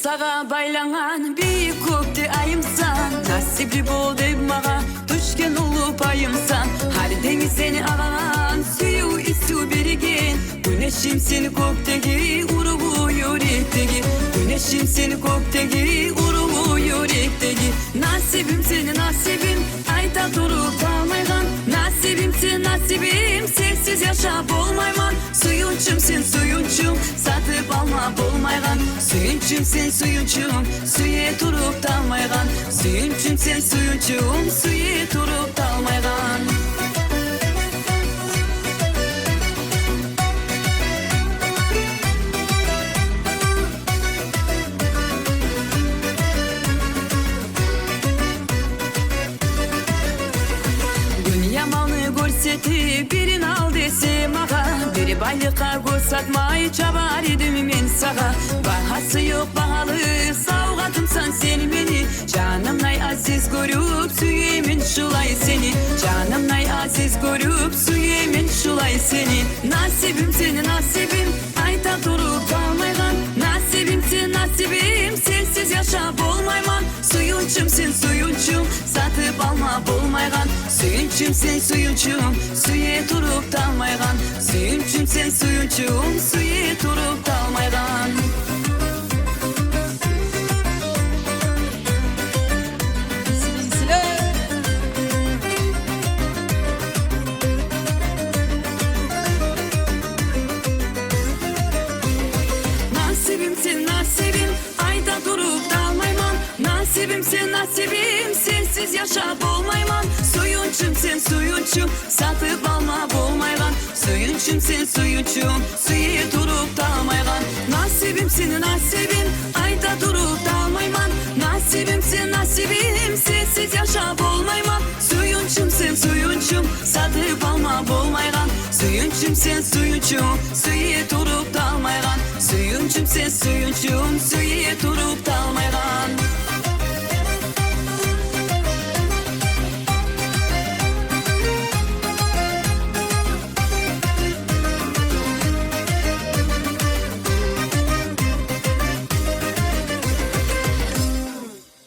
sağa baylanan bir kökte ayımsan, nasipli bol deb mağa düşken ulu payımsan. Her deniz seni ağan suyu isu birigen, güneşim seni kökteki uruğu yürekteki. Güneşim seni kökteki uruğu yürekteki. Nasibim seni nasibim, ayta durup kalmaygan. Nasibim sen nasibim, sensiz yaşap olmayman. Suyunçum sen suyunçum, satıp alma bolmaygan. Suyunçum sen suyunçum, suye turup dalmaygan. Suyunçum sen suyunçum, suye turup dalmaygan. Görsetip birin al dese mağa, biri baylığa göz satmay çabar edim men sağa. Bahası yok bahalı savgatımsan sen beni, canımnay aziz görüp süyemin şulay seni. Canımnay aziz görüp süyemin şulay seni. Nasibim seni nasibim, ayta durup kalmaygan. Nasibim sen nasibim, sensiz yaşap olmayman. Suyunçum sen suyunçum, satıp alma bolmaygan. Suyunçum sen suyunçum, suye turup dalmaygan. Suyunçum sen suyunçum, suye turup dalmaygan. Nasibim sen nasibim, ayda durup dalmayman. Nasibim sen nasibim, sensiz yaşap olmayman. Suyunçum sen suyunçum, satıp alma bolmaygan. Suyunçum sen suyunçum, suye durup dalmaygan. Nasibim senin nasibim, ayda durup dalmayman. Nasibim sen nasibim, sensiz yaşap olmayman. Suyunçum sen suyunçum, satıp alma bolmaygan. Suyunçum sen suyunçum,